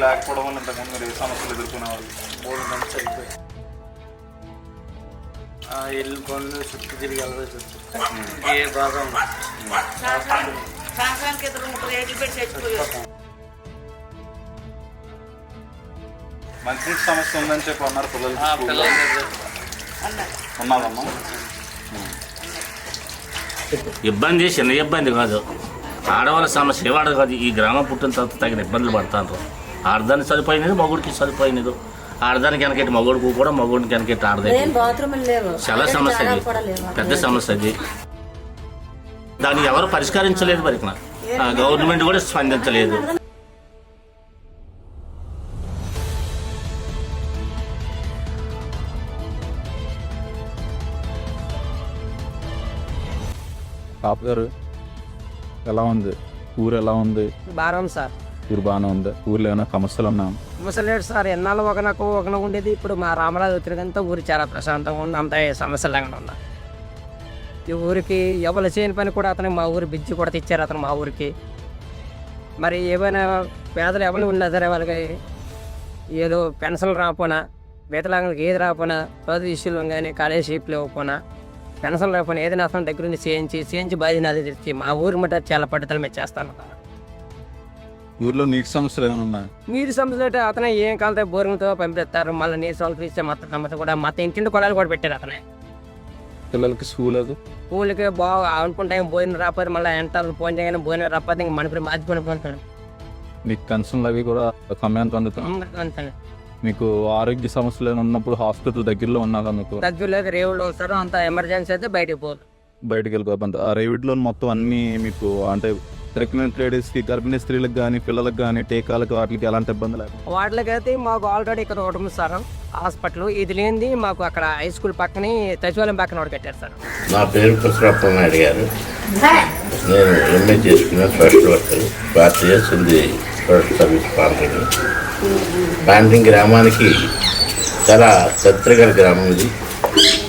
లేకపోవడం వల్ల ఇంతకుముందు మీరు ఏ సమస్యలు ఎదుర్కొనే వాళ్ళు? 3 మంత్స్ అయిపోయి ఇల్లు పనులు చుట్టూ తిరిగి వెళ్ళదు చుట్టూ ఏ బాధ మంచినీటి సమస్య ఉందని చెప్పి అన్నారు పిల్లలు ఉన్నారమ్మా. ఇబ్బంది చిన్న ఇబ్బంది కాదు, ఆడవాళ్ళ సమస్య ఏవాడు కాదు. ఈ గ్రామం పుట్టిన తర్వాత తగిన ఇబ్బందులు పడతారు. ఆడదానికి సరిపోయినది, మగుడికి సరిపోయినది. ఆడదానికి వెనకెట్టి మగోడికి కూడా, మగోడికి వెనకెట్టి ఆడదానికి చాలా సమస్య అది, పెద్ద సమస్య అది. దాన్ని ఎవరు పరిష్కరించలేదు. మరి గవర్నమెంట్ కూడా స్పందించలేదు. పాప గారు ఎలా ఉంది? ఊరు ఎలా ఉంది? బాగా ఉంది సార్. ఊరు బాగానే ఉంది. ఊర్లో ఏమైనా సమస్యలు ఉన్నాం? సమస్యలు లేదు సార్. ఎన్నాళ్ళు ఒకనకు ఉండేది. ఇప్పుడు మా రామరాజు ఉత్తరగంతా ఊరు చాలా ప్రశాంతంగా ఉంది. అంత సమస్యలు లేకుండా ఉన్నా. ఈ ఊరికి ఎవరు చేయని పని కూడా అతను మా ఊరు బిజ్జి కూడా తెచ్చారు అతను మా ఊరికి. మరి ఏమైనా పేదలు ఎవరు ఉన్నా సరే వాళ్ళకి ఏదో పెన్షన్లు రాకపోయినా, వేతలాంగులకి ఏది రాకపోయినా, చదువు ఇష్యూలు కానీ కాలేజ్ షీప్లు ఇవ్వకపోయినా, పెన్షన్ రాకపోయినా ఏదైనా అతను దగ్గర నుంచి చేయించి బాధ్యత అది తెచ్చి మా ఊరి మట్ట చాలా పద్ధతులు మేము చేస్తాను. ఊర్లో నీటి సమస్యలు ఏమైనా ఉన్నాయి? నీటి సమస్యలు అంటే అతనే ఏం కాలితే బోరింగ్తో పంపిస్తారు. మళ్ళీ నీరు సౌకర్యం ఇస్తే మొత్తం కూడా ఇంటింటి కొడాలు కూడా పెట్టారు అతనే. పిల్లలకి స్కూల్ అది స్కూల్కి బాగా అనుకుంటే భోజనం రాకపోతే మళ్ళీ ఎంటారు ఫోన్ చేయగానే భోజనం రాకపోతే ఇంక మనకి మాదిపోయిన మీకు పెన్షన్లు అవి కూడా సమయానికి అందుతాయి. మీకు ఆరోగ్య సమస్యలు ఉన్నప్పుడు హాస్పిటల్ దగ్గరలో ఉన్నది. మీకు దగ్గరలో రేవులో వస్తారు. అంత ఎమర్జెన్సీ అయితే బయటకు బయటకు వెళ్ళిపోతుంది. ఆ రేవుడిలో మొత్తం అన్నీ మీకు అంటే ప్రెగ్నెంట్ లేడీస్కి, గర్భిణీ స్త్రీలకు కానీ, పిల్లలకు కానీ, టీకాలకు వాటికి ఎలాంటి ఇబ్బంది లేదు. వాటికైతే మాకు ఆల్రెడీ ఇక్కడ ఒకటి ఉంది సార్ హాస్పిటల్. ఇది లేనిది మాకు అక్కడ హై స్కూల్ పక్కనే సచివాలయం పక్కన ఒకటి కట్టారు సార్. నా పేరు కృష్ణప్ప నాయుడు గారు. నేను ఎంఏ చేసుకున్న సోషల్ వర్కర్. 40 years ఉంది సోషల్ సర్వీస్ పాండింగ్ గ్రామానికి చాలా చరిత్రగల గ్రామం ఇది.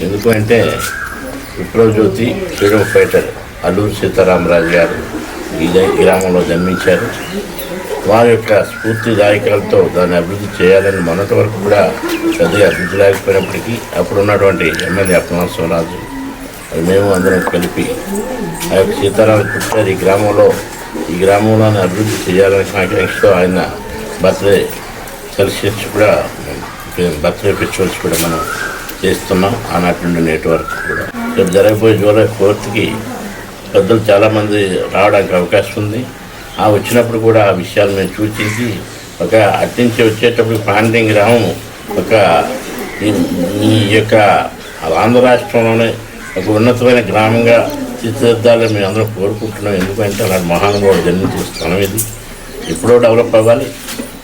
ఎందుకంటే విప్లవజ్యోతి ఫ్రీడమ్ ఫైటర్ అల్లూరి సీతారామరాజు గారు ఈ గ్రామంలో జన్మించారు. వారి యొక్క స్ఫూర్తిదాయకాలతో దాన్ని అభివృద్ధి చేయాలని మొన్నటి వరకు కూడా పెద్దగా అభివృద్ధి లేకపోయినప్పటికీ అప్పుడు ఉన్నటువంటి ఎమ్మెల్యే అప్పనరసింహరాజు మేము అందరం కలిపి ఆ యొక్క సీతారామ పుట్టారు ఈ గ్రామంలోనే అభివృద్ధి చేయాలని ఆకాంక్షతో ఆయన బర్త్డే సెలబ్రేషన్స్ కూడా, బర్త్డే ఫెస్టివల్స్ కూడా మనం చేస్తున్నాం. ఆనాటి నుండి నేటి వరకు కూడా రేపు జరగబోయే July 4th పెద్దలు చాలామంది రావడానికి అవకాశం ఉంది. ఆ వచ్చినప్పుడు కూడా ఆ విషయాలు మేము సూచించి ఒక అట్టించి వచ్చేటప్పుడు పాండింగ్ గ్రామం ఒక ఈ యొక్క ఆంధ్ర రాష్ట్రంలోనే ఒక ఉన్నతమైన గ్రామంగా తీర్చిదిద్దాలని మేము అందరం కోరుకుంటున్నాం. ఎందుకంటే అలాంటి మహానుభావుడు జన్మించిన స్థలం ఇది. ఎప్పుడో డెవలప్ అవ్వాలి,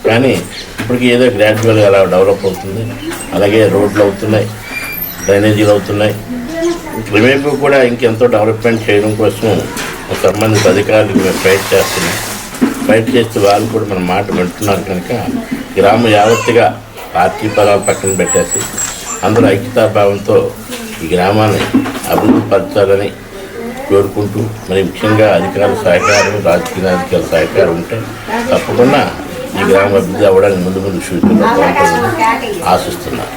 కానీ ఇప్పటికీ ఏదో గ్రాడ్యువల్గా అలా డెవలప్ అవుతుంది. అలాగే రోడ్లు అవుతున్నాయి, డ్రైనేజీలు అవుతున్నాయి. ఇటువైపు కూడా ఇంకెంతో డెవలప్మెంట్ చేయడం కోసం సంబంధిత అధికారులకు మేము ఫైట్ చేస్తూ వాళ్ళు కూడా మన మాట వింటున్నారు. కనుక గ్రామం యావత్తుగా పార్టీ పదాలు పక్కన పెట్టేసి అందరూ ఐక్యతాభావంతో ఈ గ్రామాన్ని అభివృద్ధి పరచాలని కోరుకుంటూ, మరి ముఖ్యంగా అధికారుల సహకారం, రాజకీయ అధికారుల సహకారం ఉంటే తప్పకుండా ఈ గ్రామ అభివృద్ధి అవ్వడానికి ముందు సూచనలు బాగుంటుందని ఆశిస్తున్నాను.